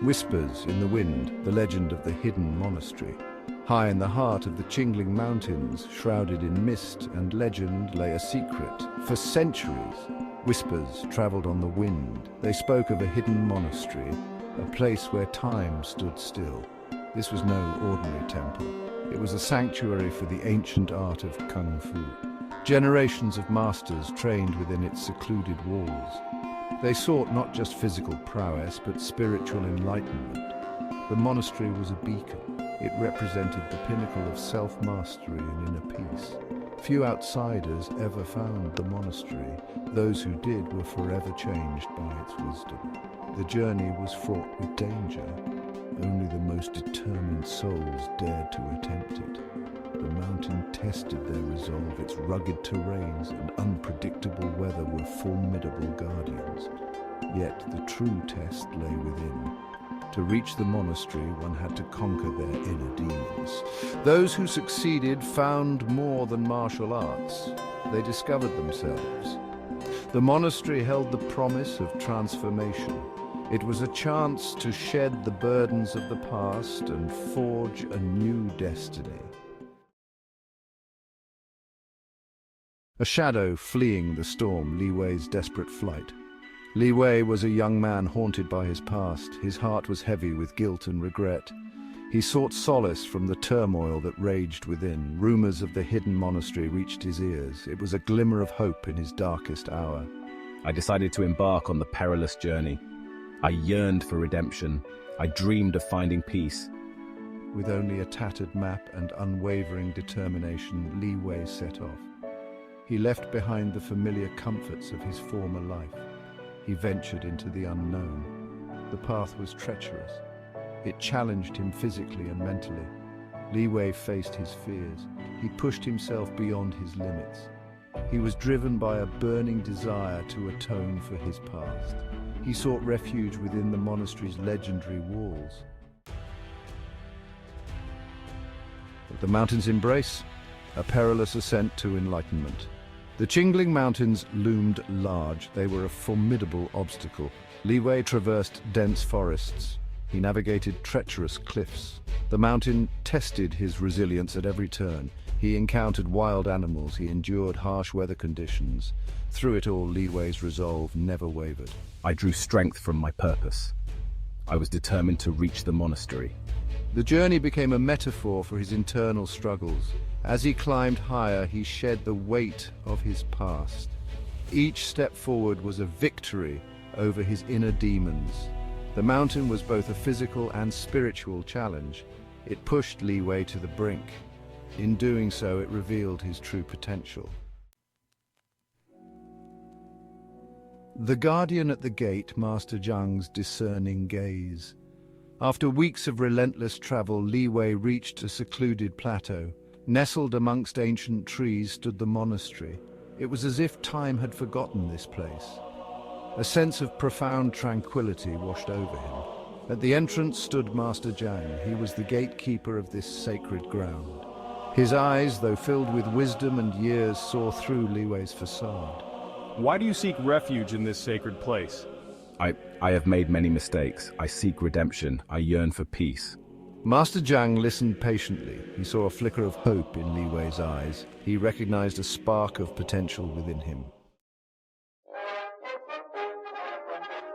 Whispers in the wind, the legend of the hidden monastery. High in the heart of the Qingling Mountains, shrouded in mist and legend, lay a secret. For centuries, whispers traveled on the wind. They spoke of a hidden monastery, a place where time stood still. This was no ordinary temple. It was a sanctuary for the ancient art of kung fu. Generations of masters trained within its secluded walls. They sought not just physical prowess, but spiritual enlightenment. The monastery was a beacon. It represented the pinnacle of self-mastery and inner peace. Few outsiders ever found the monastery. Those who did were forever changed by its wisdom. The journey was fraught with danger. Only the most determined souls dared to attempt it. The mountain tested their resolve. Its rugged terrains and unpredictable weather were formidable guardians. Yet the true test lay within. To reach the monastery, one had to conquer their inner demons. Those who succeeded found more than martial arts. They discovered themselves. The monastery held the promise of transformation. It was a chance to shed the burdens of the past and forge a new destiny. A shadow fleeing the storm, Li Wei's desperate flight. Li Wei was a young man haunted by his past. His heart was heavy with guilt and regret. He sought solace from the turmoil that raged within. Rumors of the hidden monastery reached his ears. It was a glimmer of hope in his darkest hour. I decided to embark on the perilous journey. I yearned for redemption. I dreamed of finding peace. With only a tattered map and unwavering determination, Li Wei set off. He left behind the familiar comforts of his former life. He ventured into the unknown. The path was treacherous. It challenged him physically and mentally. Li Wei faced his fears. He pushed himself beyond his limits. He was driven by a burning desire to atone for his past. He sought refuge within the monastery's legendary walls. At the mountain's embrace, a perilous ascent to enlightenment. The Qingling Mountains loomed large. They were a formidable obstacle. Li Wei traversed dense forests. He navigated treacherous cliffs. The mountain tested his resilience at every turn. He encountered wild animals. He endured harsh weather conditions. Through it all, Li Wei's resolve never wavered. I drew strength from my purpose. I was determined to reach the monastery. The journey became a metaphor for his internal struggles. As he climbed higher, he shed the weight of his past. Each step forward was a victory over his inner demons. The mountain was both a physical and spiritual challenge. It pushed Li Wei to the brink. In doing so, it revealed his true potential. The guardian at the gate, Master Zhang's discerning gaze. After weeks of relentless travel, Li Wei reached a secluded plateau. Nestled amongst ancient trees stood the monastery. It was as if time had forgotten this place. A sense of profound tranquility washed over him. At the entrance stood Master Zhang. He was the gatekeeper of this sacred ground. His eyes, though filled with wisdom and years, saw through Li Wei's facade. Why do you seek refuge in this sacred place? I have made many mistakes. I seek redemption. I yearn for peace. Master Zhang listened patiently. He saw a flicker of hope in Li Wei's eyes. He recognized a spark of potential within him.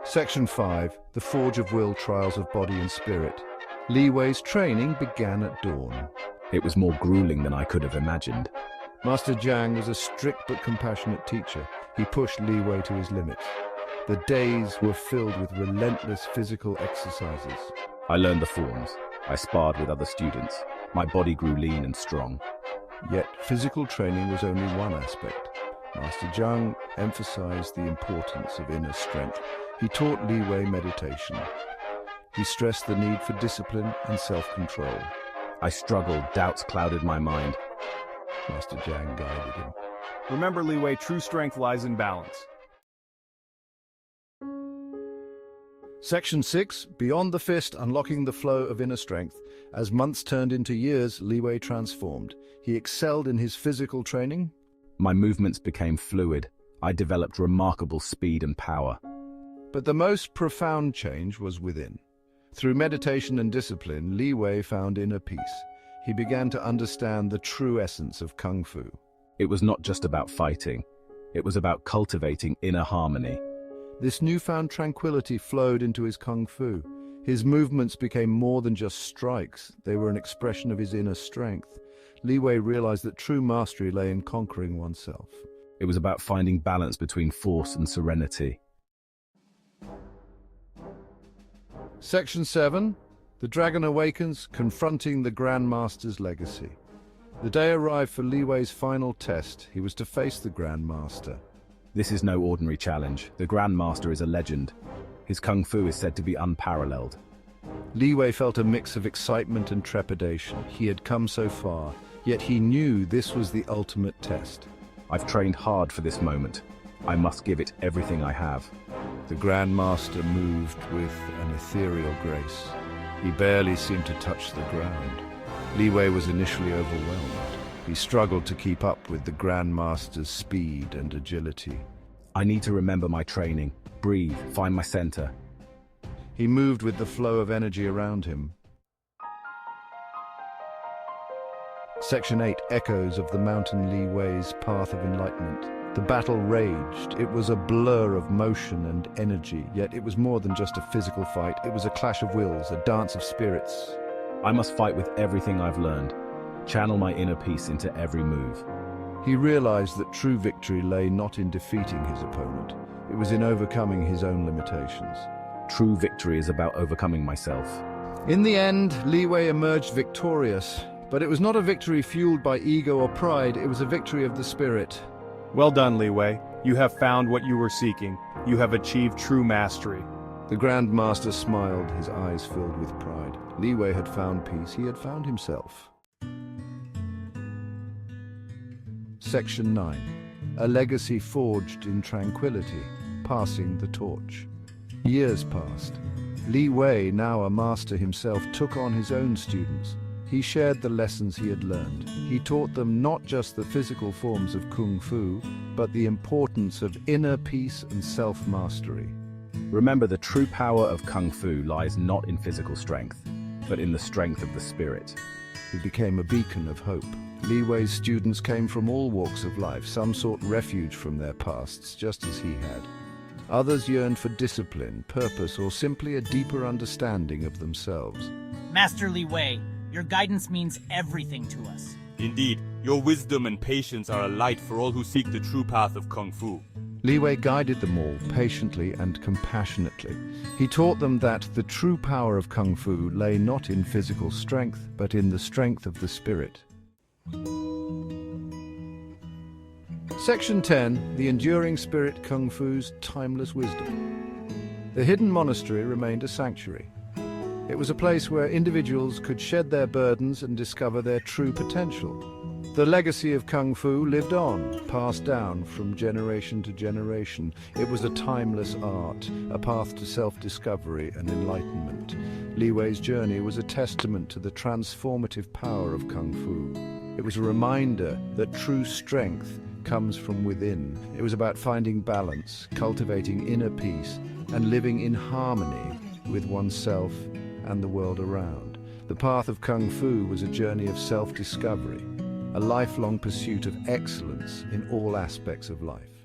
Section 5. The Forge of Will, Trials of Body and Spirit. Li Wei's training began at dawn. It was more grueling than I could have imagined. Master Zhang was a strict but compassionate teacher. He pushed Li Wei to his limits. The days were filled with relentless physical exercises. I learned the forms. I sparred with other students. My body grew lean and strong. Yet physical training was only one aspect. Master Zhang emphasized the importance of inner strength. He taught Li Wei meditation. He stressed the need for discipline and self-control. I struggled. Doubts clouded my mind. Master Zhang guided him. Remember, Li Wei, true strength lies in balance. Section 6. Beyond the fist, unlocking the flow of inner strength. As months turned into years, Li Wei transformed. He excelled in his physical training. My movements became fluid. I developed remarkable speed and power. But the most profound change was within. Through meditation and discipline, Li Wei found inner peace. He began to understand the true essence of Kung Fu. It was not just about fighting. It was about cultivating inner harmony. This newfound tranquility flowed into his Kung Fu. His movements became more than just strikes. They were an expression of his inner strength. Li Wei realized that true mastery lay in conquering oneself. It was about finding balance between force and serenity. Section 7. The Dragon Awakens, Confronting the Grand Master's Legacy. The day arrived for Li Wei's final test. He was to face the Grand Master. This is no ordinary challenge. The Grand Master is a legend. His Kung Fu is said to be unparalleled. Li Wei felt a mix of excitement and trepidation. He had come so far, yet he knew this was the ultimate test. I've trained hard for this moment. I must give it everything I have. The Grand Master moved with an ethereal grace. He barely seemed to touch the ground. Li Wei was initially overwhelmed. He struggled to keep up with the Grand Master's speed and agility. I need to remember my training, breathe, find my center. He moved with the flow of energy around him. Section 8. Echoes of the Mountain Li Wei's Path of Enlightenment. The battle raged. It was a blur of motion and energy, yet it was more than just a physical fight. It was a clash of wills, a dance of spirits. I must fight with everything I've learned. Channel my inner peace into every move. He realized that true victory lay not in defeating his opponent. It was in overcoming his own limitations. True victory is about overcoming myself. In the end, Li Wei emerged victorious. But it was not a victory fueled by ego or pride. It was a victory of the spirit. Well done, Li Wei. You have found what you were seeking. You have achieved true mastery. The Grand Master smiled, his eyes filled with pride. Li Wei had found peace. He had found himself. Section 9. A legacy forged in tranquility, passing the torch. Years passed. Li Wei, now a master himself, took on his own students. He shared the lessons he had learned. He taught them not just the physical forms of Kung Fu, but the importance of inner peace and self-mastery. Remember, the true power of Kung Fu lies not in physical strength, but in the strength of the spirit. He became a beacon of hope. Li Wei's students came from all walks of life. Some sought refuge from their pasts, just as he had. Others yearned for discipline, purpose, or simply a deeper understanding of themselves. Master Li Wei, your guidance means everything to us. Indeed, your wisdom and patience are a light for all who seek the true path of Kung Fu. Li Wei guided them all patiently and compassionately. He taught them that the true power of Kung Fu lay not in physical strength, but in the strength of the spirit. Section 10. The Enduring Spirit Kung Fu's Timeless Wisdom. The hidden monastery remained a sanctuary. It was a place where individuals could shed their burdens and discover their true potential. The legacy of Kung Fu lived on, passed down from generation to generation. It was a timeless art, a path to self-discovery and enlightenment. Li Wei's journey was a testament to the transformative power of Kung Fu. It was a reminder that true strength comes from within. It was about finding balance, cultivating inner peace, and living in harmony with oneself and the world around. The path of Kung Fu was a journey of self-discovery, a lifelong pursuit of excellence in all aspects of life.